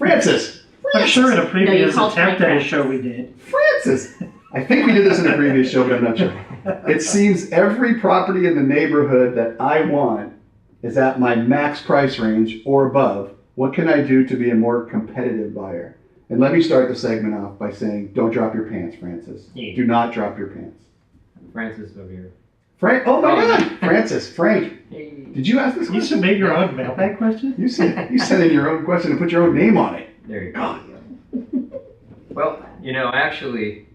Francis. I'm sure in a previous called attempt Frank at a Francis. show we did. Francis. I think we did this in a previous show, but I'm not sure. It seems every property in the neighborhood that I want is at my max price range or above. What can I do to be a more competitive buyer? And let me start the segment off by saying, don't drop your pants, Francis. Yeah. Do not drop your pants. Francis over here. Frank, oh my God, Francis, Frank. Hey. Did you ask this You question? submit your own mailbag question? You sent in your own question and put your own name on it. There you go. Well, actually,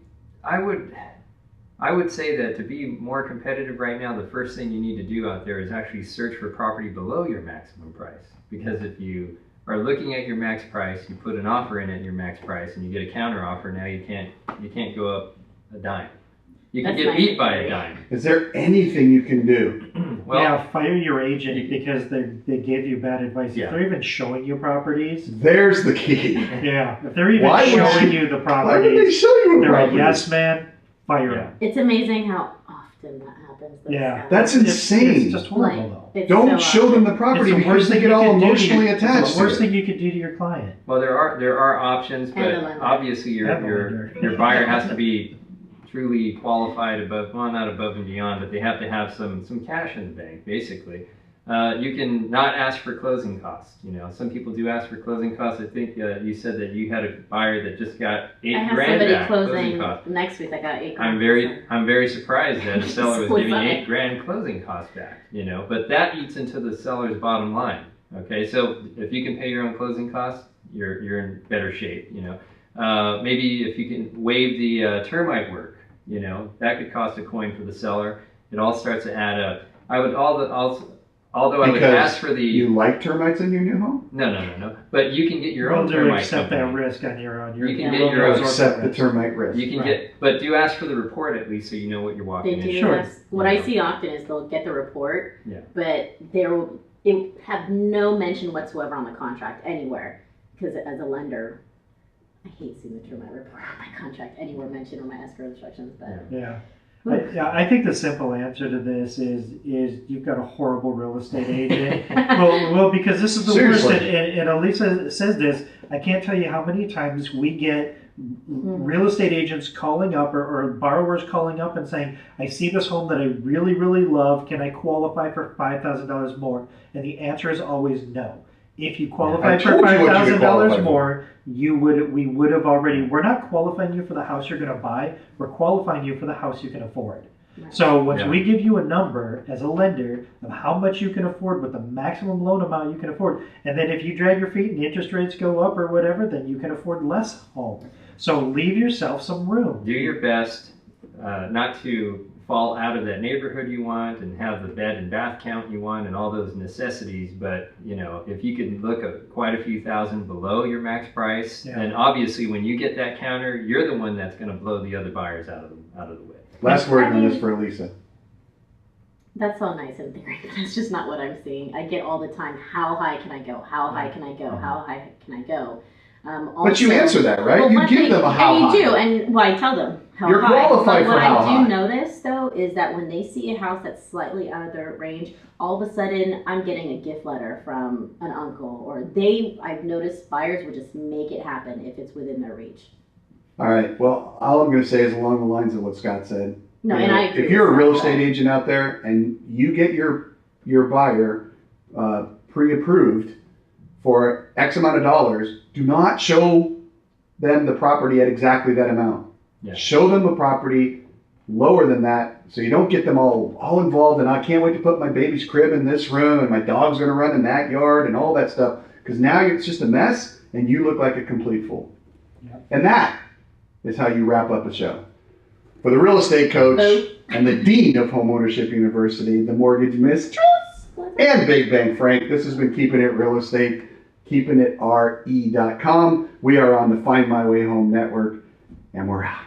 I would say that to be more competitive right now, the first thing you need to do out there is actually search for property below your maximum price. Because if you are looking at your max price, you put an offer in at your max price, and you get a counter offer, now you can't go up a dime. You can That's get nice. beat by a dime. Is there anything you can do? Well, Yeah, fire your agent because they gave you bad advice. Yeah. If they're even showing you properties, There's the key. yeah, if they're even Why would showing you- you the Why would they properties, show you a they're a property? yes man, fire Yeah. them. It's amazing how often that happens. Yeah. That's It's insane. just horrible Like, though. it's Don't so show often. them the property It's the because worst they thing get you all can do to emotionally your- attached It's the worst to it. thing you could do to your client. well, there are options, And but the lender. obviously And the your lender. your buyer has to be truly qualified above, well, not above and beyond, but they have to have some cash in the bank, basically. You can not ask for closing costs. Some people do ask for closing costs. I think you said that you had a buyer that just got $8 I have grand somebody back closing costs. next week. I got 8 I'm very surprised that a seller was So giving funny. 8 grand closing costs back. But that eats into the seller's bottom line. Okay, so if you can pay your own closing costs, you're in better shape. Maybe if you can waive the termite work, that could cost a coin for the seller. It all starts to add up. Although I would Because ask for the You like termites in your new home? no, but you can get your You're own willing to termite accept that company. risk on your own. You can you're get willing your to own- absorb Accept that the risk. termite risk. You can Right. but do ask for the report at least so you know what you're walking They do. into. Sure. What I see often is they'll get the report, Yeah. but it have no mention whatsoever on the contract anywhere. Because as a lender, I hate seeing the termite report on my contract anywhere mentioned or my escrow instructions. But Yeah. I think the simple answer to this is you've got a horrible real estate agent. well, because this is the Seriously. worst, and Elisa says this. I can't tell you how many times we get real estate agents calling up or borrowers calling up and saying, "I see this home that I really, really love. Can I qualify for $5,000 more?" And the answer is always no. If you I qualify for told you what you could qualify $5,000 for. more, we would have already. We're not qualifying you for the house you're going to buy. We're qualifying you for the house you can afford. Right. So once Yeah. we give you a number as a lender of how much you can afford with the maximum loan amount you can afford, and then if you drag your feet and the interest rates go up or whatever, then you can afford less home. So leave yourself some room. Do your best not to fall out of that neighborhood you want and have the bed and bath count you want and all those necessities. But if you can look at quite a few thousand below your max price, Yeah. then obviously when you get that counter, you're the one that's going to blow the other buyers out of the way. Last word on this for Elisa. that's all nice in theory, but that's just not what I'm seeing. I get all the time, how high can I go? How high can I go? How high can I go? But you Also- answer that, right? Well, You one give thing- them a how and high. you do, and I tell them how You're high. qualified but for what how I high. do notice though is that when they see a house that's slightly out of their range, all of a sudden I'm getting a gift letter from an uncle, or I've noticed buyers will just make it happen if it's within their reach. All right. Well, all I'm going to say is along the lines of what Scott said. No, You and know, I agree if you're a with real Scott, estate agent out there and you get your buyer pre-approved for X amount of dollars, do not show them the property at exactly that amount. Yeah. Show them a property lower than that so you don't get them all involved and I can't wait to put my baby's crib in this room and my dog's going to run in that yard and all that stuff, because now it's just a mess and you look like a complete fool. Yeah. And that is how you wrap up a show. For the real estate coach Boom. and the dean of Homeownership University, the mortgage mistress, and Big Bang Frank, this has been Keeping It Real Estate, keepingitre.com. We are on the Find My Way Home Network, and we're out.